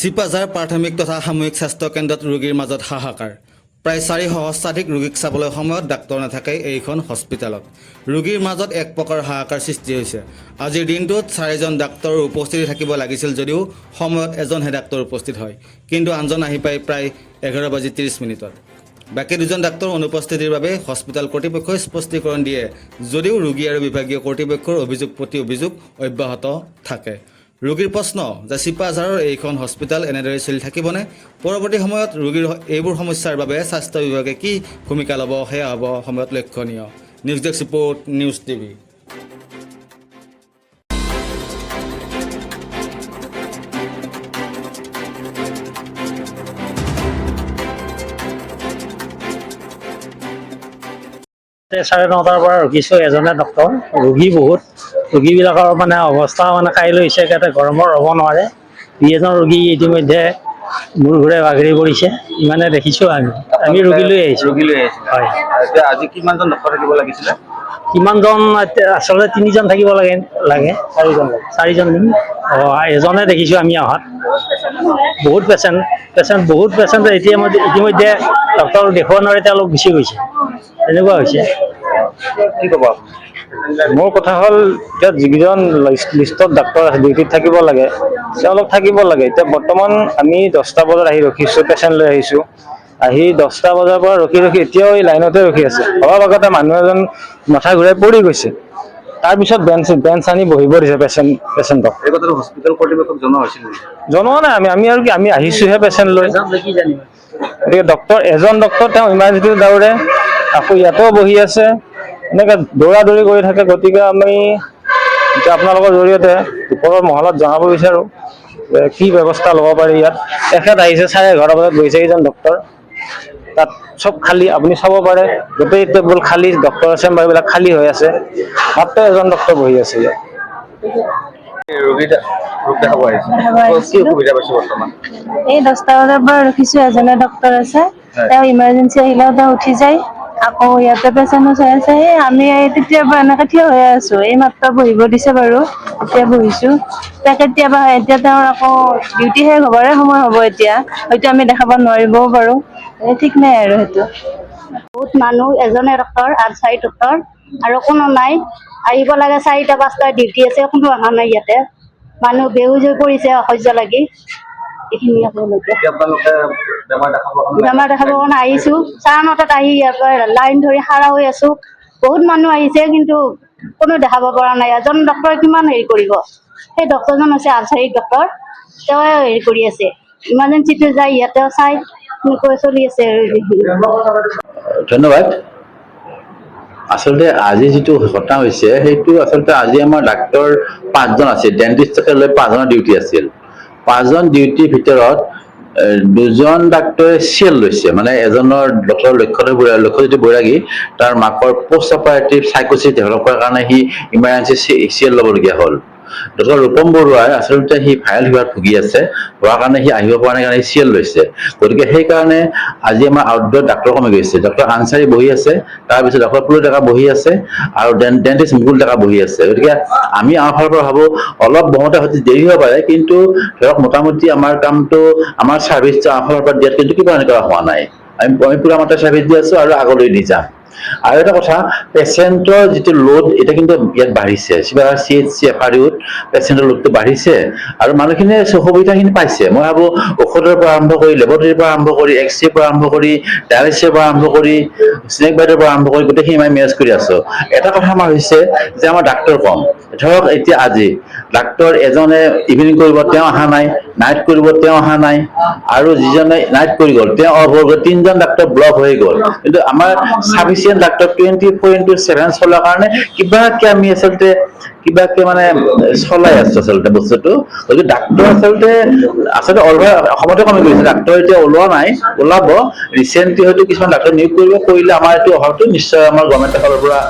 চিপাঝাৰ প্ৰাথমিক তথা সামূহিক স্বাস্থ্য কেন্দ্ৰত ৰোগীৰ মাজত হাহাকাৰ প্ৰায় 400 সহস্ৰাধিক ৰোগীক চাবলৈ সময়ত ডাক্তৰ নাথাকে এইখন হস্পিটেলত ৰোগীৰ মাজত এক প্ৰকাৰ হাহাকাৰ সৃষ্টি হৈছে আজিৰ দিনটোত 4জন ডাক্তৰৰ উপস্থিতি থাকিব লাগিছিল যদিও সময়ত এজনহে ডাক্তৰ উপস্থিত হয় কিন্তু আনজন আহি পায় প্ৰায় 11:30 মিনিটত বাকি দুজন ডাক্তৰ অনুপস্থিতিৰ বাবে হস্পিটেল কৰ্তৃপক্ষই স্পষ্টীকৰণ দিয়ে যদিও ৰোগী আৰু বিভাগীয় কৰ্তৃপক্ষৰ অভিযোগ প্ৰতি অভিযোগ অব্যাহত থাকে ৰোগীৰ প্ৰশ্ন যে চিপাঝাৰৰ এইখন হস্পিটেল এনেদৰে চলি থাকিবনে পৰৱৰ্তী সময়ত ৰোগীৰ এইবোৰ সমস্যাৰ বাবে স্বাস্থ্য বিভাগে কি ভূমিকা ল'ব সেয়া হ'ব সময়ত লক্ষণীয় news desk report news TV চাৰে 9টাৰ পৰা ৰখিছোঁ এজনে ডক্তৰ ৰোগী বহুত ৰোগীবিলাকৰ মানে অৱস্থা মানে খাই লৈছে একেবাৰে গৰমৰ ৰ'ব নোৱাৰে দুই এজন ৰোগী ইতিমধ্যে মূৰ ঘূৰাই বাগৰি পৰিছে ইমানে দেখিছোঁ আমি ৰোগী লৈ আহিছোঁ হয় এতিয়া আজি কিমানজন ডক্তৰ থাকিব লাগিছিলে কিমানজন আচলতে 3জন থাকিব লাগে 4জন নেকি এজনে দেখিছোঁ আমি অহাত বহুত পেচেণ্ট ইতিমধ্যে ডক্তৰ দেখুৱাব নোৱাৰে তেওঁলোক গুচি গৈছে এনেকুৱা হৈছে কি ক'ব মোৰ কথা হ'ল এতিয়া যিকেইজন লিষ্টত ডাক্তৰ আছে ডিউটিত থাকিব লাগে তেওঁলোক থাকিব লাগে এতিয়া বৰ্তমান আমি 10টা বজাত আহি ৰখিছোঁ পেচেণ্ট লৈ আহিছোঁ আহি 10টা বজাৰ পৰা ৰখি এতিয়াও এই লাইনতে ৰখি আছে অলপ আগতে মানুহ এজন মাথা ঘূৰাই পৰি গৈছে তাৰপিছত বেঞ্চ আনি বহিব দিছে পেচেণ্টক এই কথাটো হস্পিটেল কৰ্তৃপক্ষক জনোৱা হৈছিল জনোৱা নাই আমি আহিছোঁহে পেচেণ্ট লৈ গতিকে এজন ডক্তৰ তেওঁ ইমাৰ্জেঞ্চিত দৌৰে আকৌ ইয়াতেও বহি আছে এনেকৈ দৌৰা দৌৰি কৰি থাকে গতিকে আমি এতিয়া আপোনালোকৰ জৰিয়তে ওপৰৰ মহলত জনাব বিচাৰোঁ যে কি ব্যৱস্থা ল'ব পাৰি ইয়াত এখেত আহিছে 11:30 বজাত বহিছে এইজন ডক্তৰ তাত চব খালী আপুনি চাব পাৰে গোটেই টেবুল খালী ডক্তৰৰ চেম্বাৰবিলাক খালী হৈ আছে মাত্ৰ এজন ডক্তৰ বহি আছে ইয়াত ৰোগ দেখাব আহিছে কি অসুবিধা পাইছে বৰ্তমান এই 10টা বজাৰ পৰা ৰখিছোঁ এজনে ডক্তৰ আছে তেওঁ ইমাৰ্জেঞ্চি আহিলেও তেওঁ উঠি যায় আকৌ ইয়াতে পেচেণ্টো চাই আছে আমি তেতিয়াৰ পৰা এনেকৈ থিয় হৈ আছোঁ এই মাত্ৰ বহিব দিছে বাৰু এতিয়া বহিছোঁ কেতিয়াবা হয় এতিয়া তেওঁৰ আকৌ ডিউটি শেষ হ'বৰে সময় হ'ব এতিয়া হয়তো আমি দেখাব নোৱাৰিবও পাৰোঁ ঠিক নাই আৰু সেইটো বহুত মানুহ এজনে ডক্তৰ আৰু 4 ডক্তৰ আৰু কোনো নাই আহিব লাগে 4টা 5টা ডিউটি আছে কোনো অহা নাই ইয়াতে মানুহ বেহুজ হৈ পৰিছে অসহ্য লাগি এইখিনি আপোনালোকে বেমাৰ দেখাবৰ কাৰণে আহিছোঁ 9:30 আহি ইয়াৰ পৰা লাইন ধৰি খাৰা হৈ আছোঁ বহুত মানুহ আহিছে কিন্তু কোনো দেখাব পৰা নাই এজন ডক্তৰ কিমান হেৰি কৰিব সেই ডক্তৰজন হৈছে আঞ্চলিক ডক্তৰ তেওঁ হেৰি কৰি আছে ইমাৰ্জেঞ্চিটো যায় ইয়াতেও চাই এনেকৈ চলি আছে ধন্যবাদ আচলতে আজি যিটো ঘটনা হৈছে সেইটো আচলতে আজি আমাৰ ডাক্তৰ 5জন আছিল ডেণ্টিষ্টকে লৈ 5জনৰ ডিউটি আছিল 5জন ডিউটিৰ ভিতৰত 2জন ডাক্তৰে চিএল লৈছে মানে এজনৰ ডক্তৰ লক্ষ্যজ্যোতি বৈৰাগী তাৰ মাকৰ পোষ্ট অপাৰেটিভ সাইকোচিছ ডেভেলপ কৰাৰ কাৰণে সি ইমাৰ্জেঞ্চি চিএল ল'বলগীয়া হ'ল ডক্তৰ ৰূপম বৰুৱাই আচলতে সি ভাইৰেল ফিভাৰত ভুগি আছে হোৱাৰ কাৰণে সি আহিব পৰা নাই কাৰণে চিএল লৈছে গতিকে সেইকাৰণে আজি আমাৰ আউটডোৰ ডাক্তৰ কমি গৈছে ডক্তৰ আনচাৰী বহি আছে তাৰপিছত ডক্তৰ পুলু ডেকা বহি আছে আৰু ডেণ্টিষ্ট মুকুল ডেকা বহি আছে গতিকে আমি আমাৰ ফালৰ পৰা ভাবোঁ অলপ বহোতে হয়তো দেৰি হ'ব পাৰে কিন্তু ধৰক মোটামুটি আমাৰ কামটো আমাৰ ছাৰ্ভিচটো আমাৰ ফালৰ পৰা দিয়াত কিন্তু কিবা এনেকুৱা হোৱা নাই আমি পুৰা মাত্ৰা ছাৰ্ভিচ দি আছোঁ আৰু আগলৈ দি যাম আৰু এটা কথা পেচেণ্টৰ যিটো লোড এটা কিন্তু ইয়াত বাঢ়িছে CHC FRUত পেচেণ্টৰ লোডটো বাঢ়িছে আৰু মানুহখিনিয়ে সুবিধাখিনি পাইছে মই ভাবোঁ ঔষধৰ পৰা আৰম্ভ কৰি লেবৰেটৰীৰ পৰা আৰম্ভ কৰি এক্সৰেৰ পৰা আৰম্ভ কৰি ডায়ালিচিছৰ পৰা আৰম্ভ কৰি স্নেক বাইটৰ পৰা আৰম্ভ কৰি গোটেইখিনি আমি মেনেজ কৰি আছোঁ এটা কথা আমাৰ হৈছে যে আমাৰ ডাক্তৰ কম ধৰক এতিয়া আজি ডাক্তৰ এজনে ইভিনিং কৰিব তেওঁ অহা নাই নাইট কৰিব তেওঁ অহা নাই আৰু যিজনে নাইট কৰি গ'ল তেওঁ অফ হৈ গ'ল 3জন ডাক্তৰ ব্লক হৈ গ'ল কিন্তু আমাৰ সাফিচিয়েণ্ট ডাক্তৰ 24/7 চলাৰ কাৰণে কিবাকে আমি আচলতে মানে চলাই আছোঁ আচলতে বস্তুটো গতিকে ডাক্তৰ আচলতে অসমতে কমি গৈছে ডাক্তৰ এতিয়া ওলোৱা নাই ওলাব ৰিচেণ্টলি হয়তো কিছুমান ডাক্তৰ নিয়োগ কৰিলে আমাৰ এইটো অভাৱটো নিশ্চয় আমাৰ গভৰ্ণমেণ্টৰ ফালৰ পৰা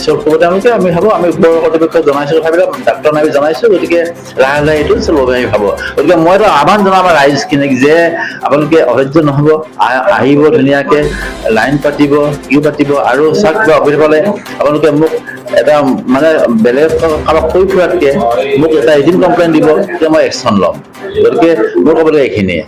চল্ভ কৰিব তেওঁলোকে। আমি ভাবোঁ আমি ওপৰৰ কৰ্তৃপক্ষক জনাইছোঁ কথাবিলাক, ডাক্তৰ নামি জনাইছোঁ, গতিকে লাহে লাহে এইটো চলিব বুলি আমি ভাবোঁ। গতিকে মই এটা আহ্বান জনাম আমাৰ ৰাইজখিনিক যে আপোনালোকে অধৈৰ্য নহ'ব, আহিব ধুনীয়াকৈ, লাইন পাতিব, কিউ পাতিব, আৰু চাওক কিবা অসুবিধা পালে আপোনালোকে মোক এটা মানে বেলেগ কাৰোবাক কৈ ফুৰাতকৈ মোক এটা এদিন কমপ্লেইন দিব, তেতিয়া মই একশ্যন ল'ম। গতিকে মোৰ ক'বলৈ এইখিনিয়ে।